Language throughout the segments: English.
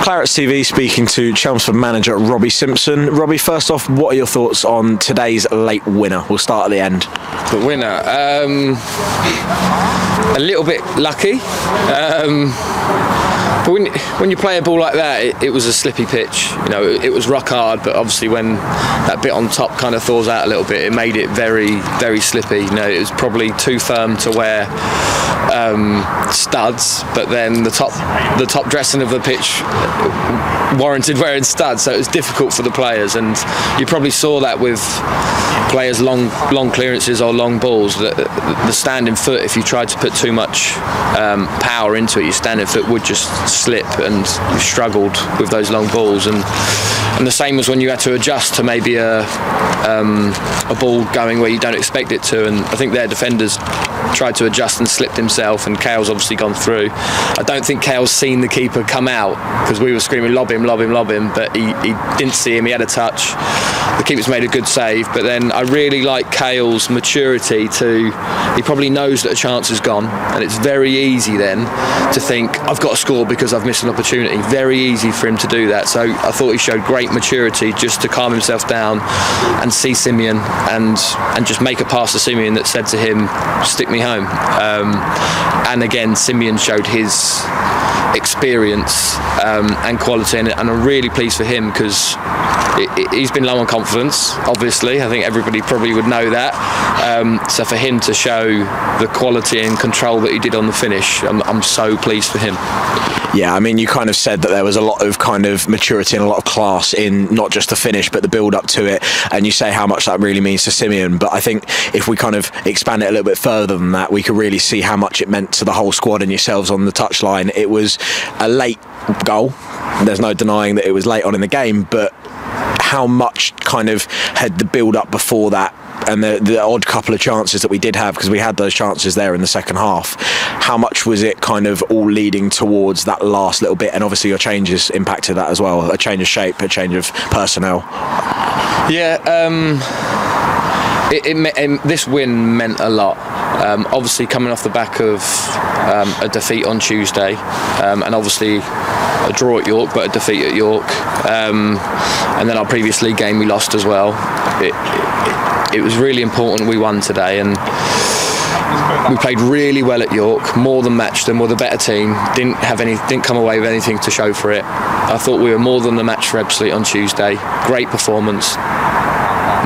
Clarets TV speaking to Chelmsford manager Robbie Simpson. Robbie, first off, what are your thoughts on today's late winner? We'll start at the end. The winner, a little bit lucky. But when you play a ball like that, it was a slippy pitch. You know, it was rock hard, but obviously when that bit on top kind of thaws out a little bit, it made it very, very slippy. You know, it was probably too firm to wear studs, but then the top dressing of the pitch warranted wearing studs, so it was difficult for the players. And you probably saw that with players' long clearances or long balls, that the standing foot, if you tried to put too much power into it, your standing foot would just slip, and you struggled with those long balls. And the same was when you had to adjust to maybe a ball going where you don't expect it to, and I think their defenders tried to adjust and slipped himself, and Kale's obviously gone through. I don't think Kale's seen the keeper come out, because we were screaming lob him, but he didn't see him. He had a touch. The keeper's made a good save, but then I really like Kale's maturity he probably knows that a chance is gone, and it's very easy then to think, I've got to score because I've missed an opportunity. Very easy for him to do that. So I thought he showed great maturity just to calm himself down and see Simeon and just make a pass to Simeon that said to him, stick me home. And again, Simeon showed his experience and quality, and I'm really pleased for him, because he's been low on confidence, obviously. I think everybody probably would know that. So for him to show the quality and control that he did on the finish, I'm so pleased for him. Yeah, I mean, you kind of said that there was a lot of kind of maturity and a lot of class in not just the finish, but the build up to it. And you say how much that really means to Simeon. But I think if we kind of expand it a little bit further than that, we could really see how much it meant to the whole squad and yourselves on the touchline. It was a late goal. There's no denying that it was late on in the game, but how much kind of had the build up before that, and the odd couple of chances that we did have, because we had those chances there in the second half, how much was it kind of all leading towards that last little bit? And obviously your changes impacted that as well, a change of shape, a change of personnel. Yeah, this win meant a lot. Obviously coming off the back of a defeat on Tuesday, and obviously a draw at York, but a defeat at York, and then our previous league game we lost as well. It was really important we won today, and we played really well at York, more than matched them, were the better team, didn't come away with anything to show for it. I thought we were more than the match for Ebbsfleet on Tuesday. Great performance,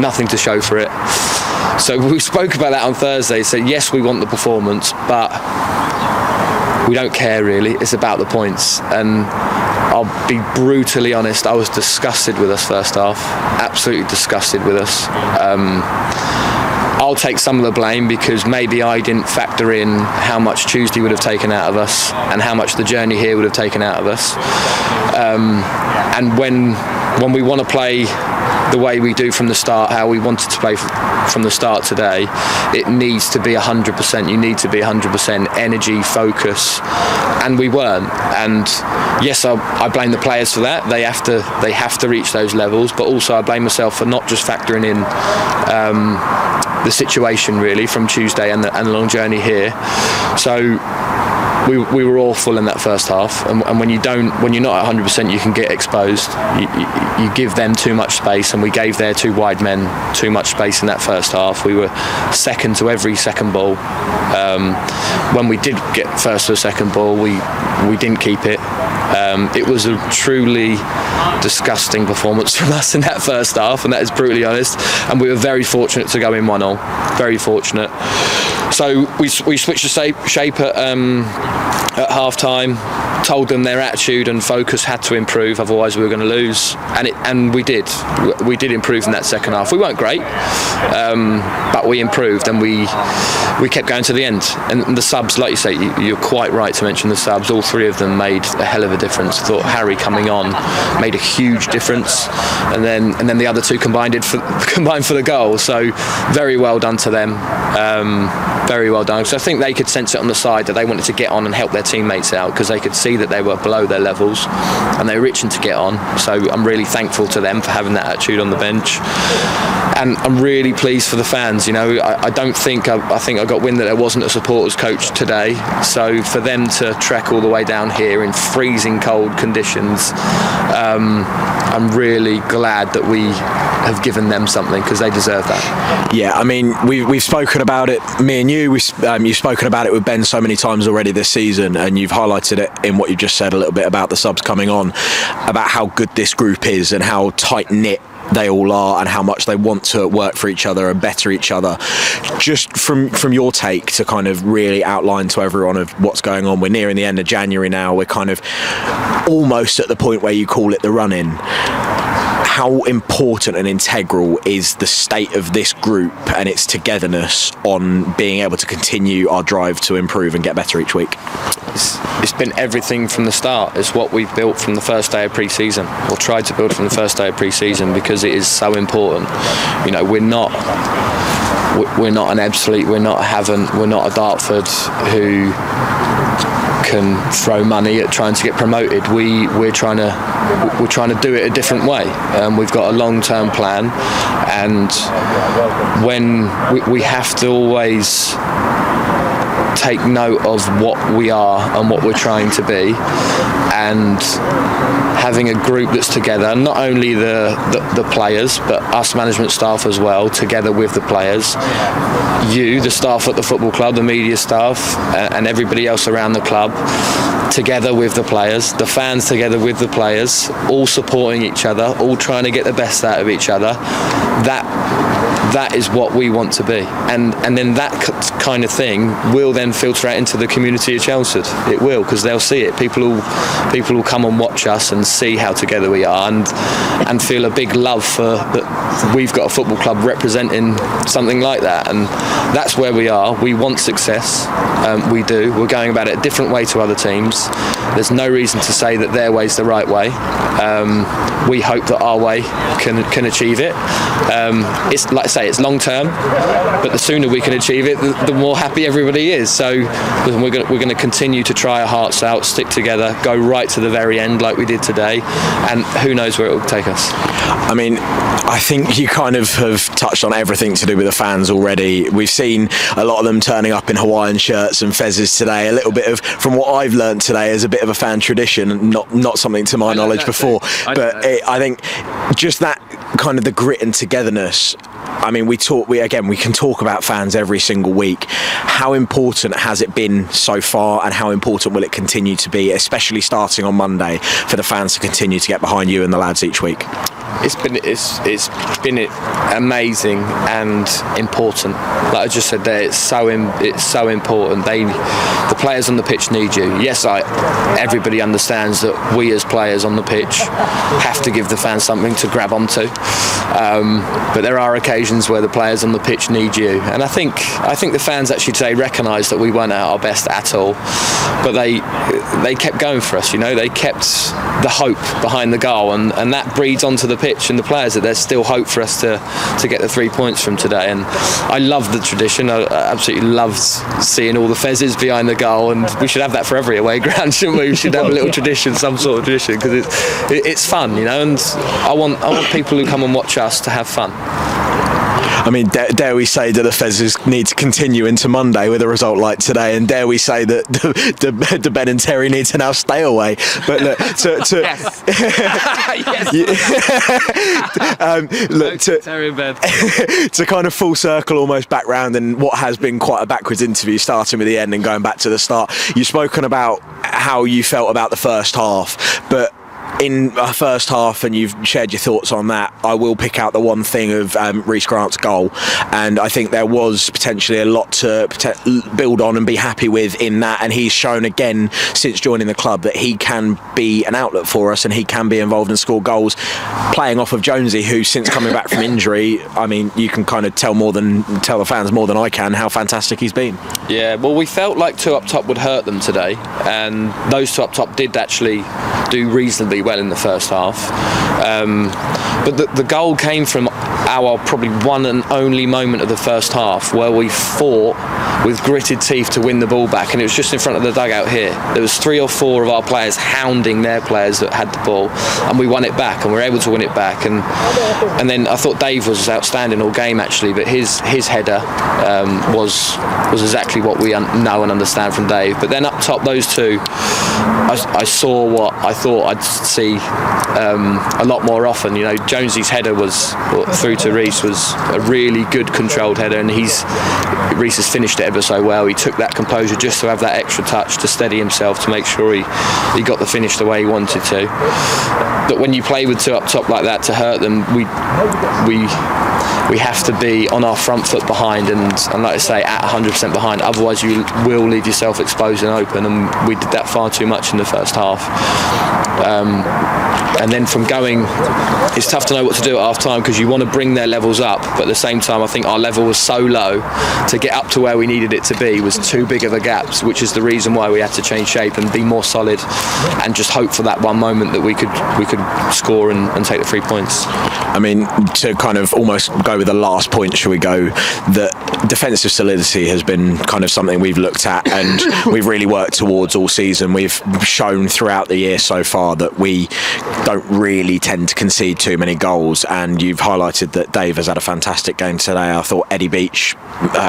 nothing to show for it. So we spoke about that on Thursday, said yes, we want the performance, but we don't care really, it's about the points. And I'll be brutally honest, I was disgusted with us first half, absolutely disgusted with us. I'll take some of the blame, because maybe I didn't factor in how much Tuesday would have taken out of us and how much the journey here would have taken out of us. And when we want to play the way we do from the start, how we wanted to play from the start today, it needs to be 100%. You need to be 100% energy, focus, and we weren't. And yes, I blame the players for that. They have to reach those levels, but also I blame myself for not just factoring in the situation really from Tuesday and the long journey here. So we were awful in that first half, and when you're not at 100%, you can get exposed. You give them too much space, and we gave their two wide men too much space in that first half. We were second to every second ball. When we did get first to a second ball, we didn't keep it. It was a truly disgusting performance from us in that first half, and that is brutally honest. And we were very fortunate to go in 1-0. Very fortunate. So we switched the shape at half time, told them their attitude and focus had to improve, otherwise we were going to lose, and we did improve in that second half. We weren't great, but we improved, and we kept going to the end. And the subs, like you say, you're quite right to mention the subs. All three of them made a hell of a difference. I thought Harry coming on made a huge difference, and then the other two combined for the goal. So very well done to them. very well done. So I think they could sense it on the side that they wanted to get on and help their teammates out, because they could see that they were below their levels and they were itching to get on. So I'm really thankful to them for having that attitude on the bench. And I'm really pleased for the fans. You know, I think I got wind that there wasn't a supporters coach today. So for them to trek all the way down here in freezing cold conditions, I'm really glad that we have given them something, because they deserve that. Yeah, I mean, we've spoken about it, me and you. You've spoken about it with Ben so many times already this season, and you've highlighted it in what you just said a little bit about the subs coming on, about how good this group is and how tight knit they all are and how much they want to work for each other and better each other. Just from your take to kind of really outline to everyone of what's going on. We're nearing the end of January now. We're kind of almost at the point where you call it the run-in. How important and integral is the state of this group and its togetherness on being able to continue our drive to improve and get better each week? It's been everything from the start. It's what we've built from the first day of pre-season, or tried to build from the first day of pre-season, because it is so important. You know, we're not an Ebbsfleet, we're not a Dartford who can throw money at trying to get promoted. We're trying to do it a different way. We've got a long-term plan, and when we have to always take note of what we are and what we're trying to be, and having a group that's together, not only the players but us management staff as well, together with the players, you, the staff at the football club, the media staff, and everybody else around the club, together with the players, the fans together with the players, all supporting each other, all trying to get the best out of each other. That is what we want to be, and then that kind of thing will then filter out into the community of Chelmsford. It will, because they'll see it. People will come and watch us and see how together we are, and feel a big love for that. We've got a football club representing something like that, and that's where we are. We want success. We do. We're going about it a different way to other teams. There's no reason to say that their way's the right way. We hope that our way can achieve it. It's like I say, it's long term, but the sooner we can achieve it, the more happy everybody is. So we're going to continue to try our hearts out, stick together, go right to the very end like we did today, and who knows where it will take us. I mean, I think you kind of have touched on everything to do with the fans already. We've seen a lot of them turning up in Hawaiian shirts and fezzes today. A little bit of, from what I've learned today, is a bit of a fan tradition, not something to my knowledge before. But I think just that kind of the grit and togetherness. I mean, we can talk about fans every single week. How important has it been so far, and how important will it continue to be, especially starting on Monday, for the fans to continue to get behind you and the lads each week? It's been amazing and important. Like I just said there, it's so important. The players on the pitch need you. Yes, everybody understands that we as players on the pitch have to give the fans something to grab onto. But there are occasions where the players on the pitch need you, and I think the fans actually today recognised that we weren't at our best at all, but they kept going for us. You know, they kept the hope behind the goal, and that breeds onto the pitch and the players that there's still hope for us to get the 3 points from today. And I love the tradition. I absolutely loved seeing all the fezzes behind the goal, and we should have that for every away ground, shouldn't we? We should have a little tradition, some sort of tradition, because it's fun, you know. And I want people who come and watch us to have fun. I mean, dare we say that the Fezzes need to continue into Monday with a result like today, and dare we say that the Ben and Terry need to now stay away. But look, yes. Look, Terry and Ben. To kind of full circle almost back round, and what has been quite a backwards interview, starting with the end and going back to the start. You've spoken about how you felt about the first half, but in our first half, and you've shared your thoughts on that, I will pick out the one thing of Reece Grant's goal, and I think there was potentially a lot to build on and be happy with in that, and he's shown again since joining the club that he can be an outlet for us, and he can be involved and score goals, playing off of Jonesy, who since coming back from injury, I mean, you can kind of tell the fans more than I can how fantastic he's been. Yeah, well, we felt like two up top would hurt them today, and those two up top did actually do reasonably well in the first half, but the goal came from our probably one and only moment of the first half where we fought with gritted teeth to win the ball back, and it was just in front of the dugout here. There was 3 or 4 of our players hounding their players that had the ball, and we won it back, and we were able to win it back. And then I thought Dave was outstanding all game actually, but his header was exactly what we know and understand from Dave. But then up top, those two, I saw what I thought I'd see a lot more often. You know, Jonesy's header was through to Reece was a really good controlled header, and Reece has finished it ever so well. He took that composure just to have that extra touch to steady himself to make sure he got the finish the way he wanted to. But when you play with 2 up top like that, to hurt them, we have to be on our front foot behind and like I say, at 100% behind. Otherwise you will leave yourself exposed and open, and we did that far too much in the first half. And then from going, it's tough to know what to do at half time because you want to bring their levels up, but at the same time I think our level was so low to get up to where we needed it to be was too big of a gap, which is the reason why we had to change shape and be more solid and just hope for that one moment that we could score and take the 3 points. I mean, to kind of almost go with the last point, shall we go, that defensive solidity has been kind of something we've looked at and we've really worked towards all season. We've shown throughout the year so far that we don't really tend to concede too many goals, and you've highlighted that Dave has had a fantastic game today. I thought Eddie Beach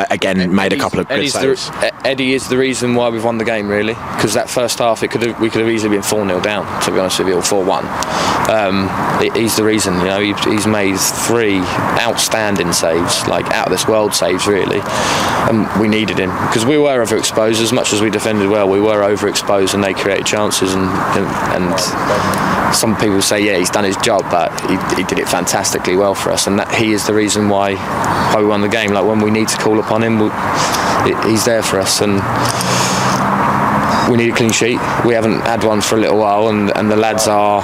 again made a couple of good saves. Eddie is the reason why we've won the game, really, because that first half we could have easily been 4-0 down, to be honest with you, or 4-1. He's the reason. You know, he's made 3 outstanding saves, like out of this world saves, really, and we needed him because we were overexposed. As much as we defended well, we were overexposed, and they created chances, and some people say, yeah, he's done his job, but he did it fantastically well for us, and that he is the reason why we won the game. Like when we need to call upon him, he's there for us, and we need a clean sheet. We haven't had one for a little while, and the lads are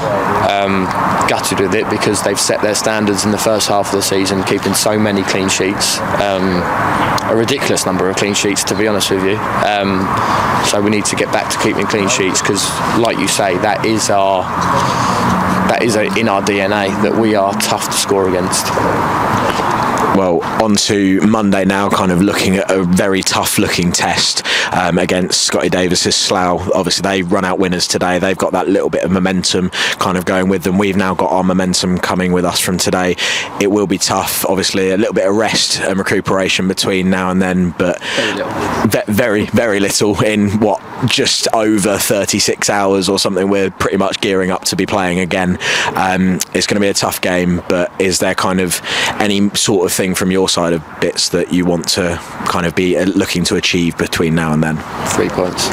gutted with it because they've set their standards in the first half of the season, keeping so many clean sheets, a ridiculous number of clean sheets, to be honest with you. So we need to get back to keeping clean sheets because, like you say, that is in our DNA, that we are tough to score against. Well, on to Monday now, kind of looking at a very tough-looking test against Scotty Davis's Slough. Obviously, they run out winners today. They've got that little bit of momentum kind of going with them. We've now got our momentum coming with us from today. It will be tough. Obviously, a little bit of rest and recuperation between now and then, but very, very little in just over 36 hours or something. We're pretty much gearing up to be playing again. It's going to be a tough game, but is there kind of any sort of thing from your side of bits that you want to kind of be looking to achieve between now and then? 3 points.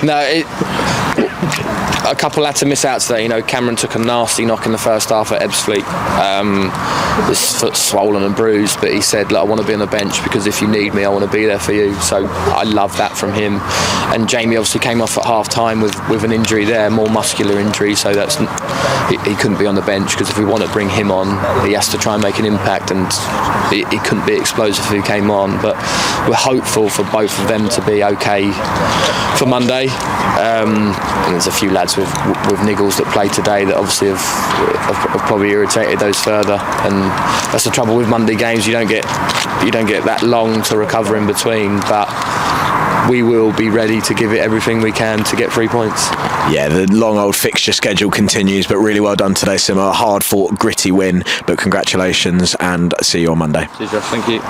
No, a couple had to miss out today. You know, Cameron took a nasty knock in the first half at Ebbsfleet. His foot's swollen and bruised, but he said, look, I want to be on the bench because if you need me, I want to be there for you. So I love that from him. And Jamie obviously came off at half time with an injury there, more muscular injury, so he couldn't be on the bench because if we want to bring him on, he has to try and make an impact, and he couldn't be explosive if he came on. But we're hopeful for both of them to be okay for Monday. And there's a few lads with niggles that play today that obviously have probably irritated those further, and that's the trouble with Monday games. You don't get that long to recover in between, but we will be ready to give it everything we can to get 3 points. Yeah, the long old fixture schedule continues, but really well done today, Simo. A hard fought, gritty win, but congratulations and see you on Monday. Cheers, Jeff. Thank you.